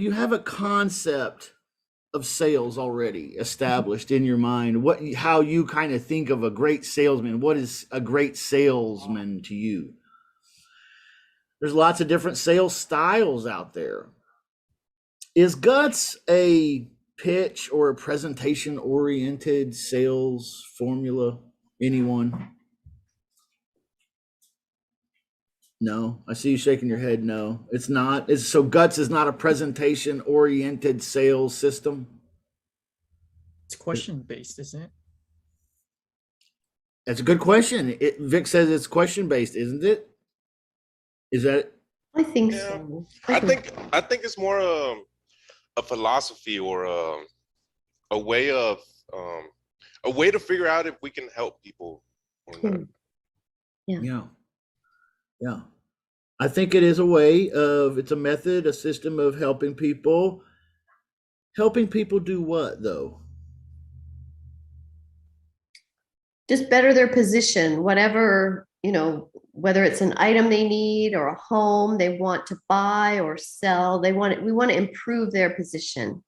you have a concept of sales already established in your mind, how you kind of think of a great salesman. What is a great salesman to you? There's lots of different sales styles out there. Is Guts a pitch or a presentation oriented sales formula? Anyone? No, I see you shaking your head. No, it's not. So Guts is not a presentation oriented sales system. It's question based, isn't it? That's a good question. Vic says it's question based, isn't it? Is that? I think Yeah. so. I think it's more a philosophy or a way of a way to figure out if we can help people or not. Yeah. Yeah. I think it is a way of, it's a method, a system of helping people. Helping people do what though? Just better their position, whatever, whether it's an item they need or a home they want to buy or sell, we want to improve their position,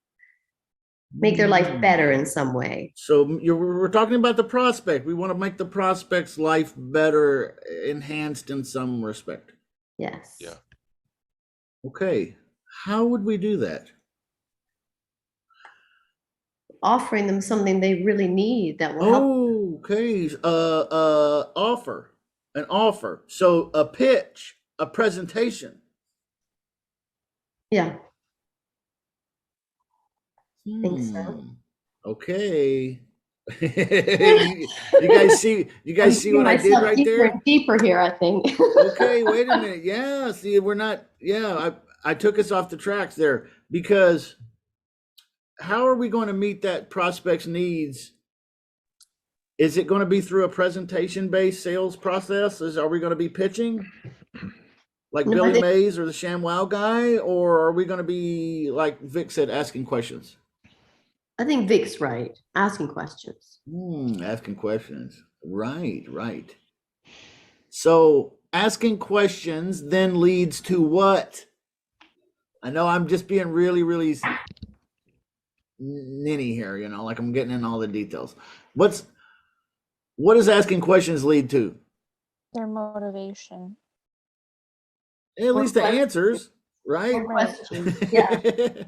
make their life better in some way. So we're talking about the prospect. We want to make the prospect's life better, enhanced in some respect. Yes. Yeah. Okay. How would we do that? Offering them something they really need that will help. Okay. An offer. So a pitch, a presentation. Yeah. Think so. Okay. you guys see what I did right there? Deeper here, I think. Okay, wait a minute. Yeah, see, we're not. Yeah, I took us off the tracks there, because how are we going to meet that prospect's needs? Is it going to be through a presentation-based sales process? Are we going to be pitching like Billy Mays or the ShamWow guy, or are we going to be, like Vic said, asking questions? I think Vic's right. Asking questions. Asking questions. Right. So asking questions then leads to what? I know I'm just being really, really ninny here, like I'm getting in all the details. What does asking questions lead to? Their motivation. At least the answers, right? More questions. Yeah.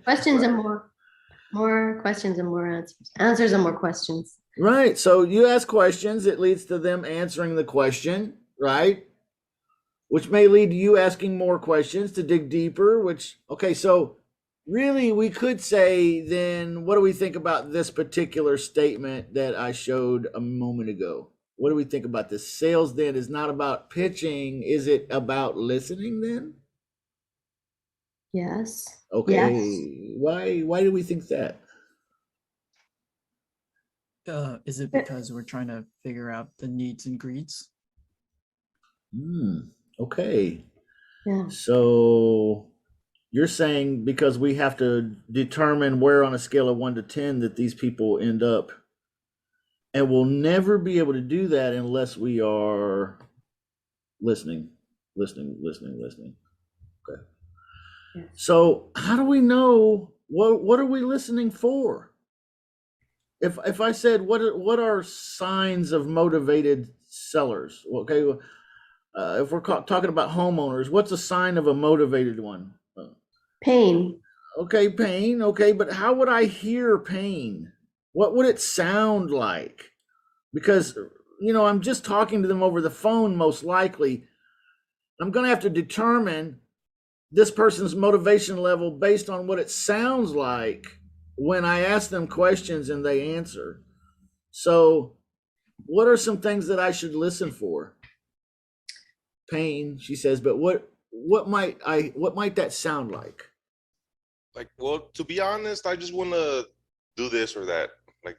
Questions and more questions and more answers. Answers and more questions. Right. So you ask questions, it leads to them answering the question, right? Which may lead to you asking more questions to dig deeper, okay, so really we could say then, what do we think about this particular statement that I showed a moment ago? What do we think about this? Sales then is not about pitching. Is it about listening then? Yes. Okay. Yes. Why do we think that? Is it because we're trying to figure out the needs and greeds? Okay. Yeah. So you're saying because we have to determine where on a scale of 1 to 10 that these people end up, and we'll never be able to do that unless we are listening. Okay. Yes. So how do we know what are we listening for? If I said what are signs of motivated sellers? Okay, if we're talking about homeowners, what's a sign of a motivated one? Pain. Okay, pain. Okay, but how would I hear pain? What would it sound like? Because I'm just talking to them over the phone, most likely. I'm going to have to determine this person's motivation level based on what it sounds like when I ask them questions and they answer. So what are some things that I should listen for? Pain, she says, but what might that sound like? Like, well, to be honest, I just want to do this or that. Like,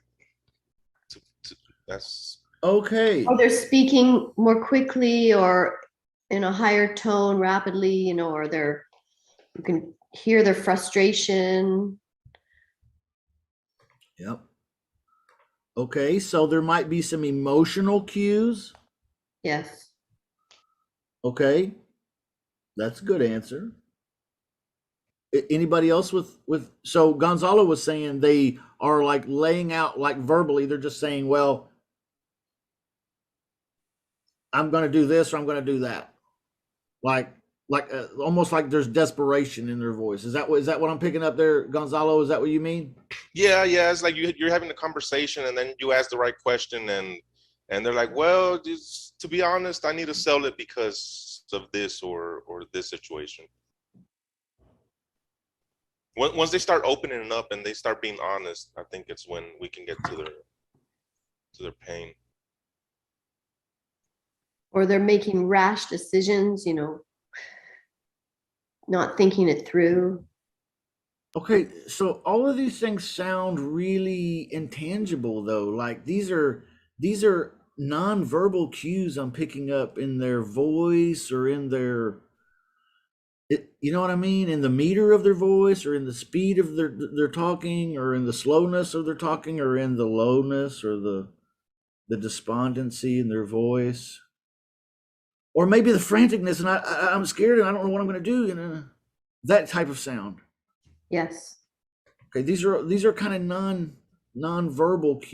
that's okay. Or they're speaking more quickly or in a higher tone rapidly, or you can hear their frustration. Yep. Okay, so there might be some emotional cues. Yes. Okay, that's a good answer. Anybody else with, so Gonzalo was saying they are like laying out like verbally, they're just saying, well, I'm going to do this or I'm going to do that. Like almost like there's desperation in their voice. Is that what I'm picking up there, Gonzalo? Is that what you mean? Yeah, it's like you're having a conversation and then you ask the right question and they're like, well, just to be honest, I need to sell it because of this or this situation. Once they start opening up and they start being honest, I think it's when we can get to their pain. Or they're making rash decisions, not thinking it through. Okay, so all of these things sound really intangible though. Like these are nonverbal cues I'm picking up in their voice or in their you know what I mean? In the meter of their voice or in the speed of their talking or in the slowness of their talking or in the lowness or the despondency in their voice. Or maybe the franticness and I'm scared and I don't know what I'm going to do, that type of sound. Yes. Okay, these are kind of non-verbal cues.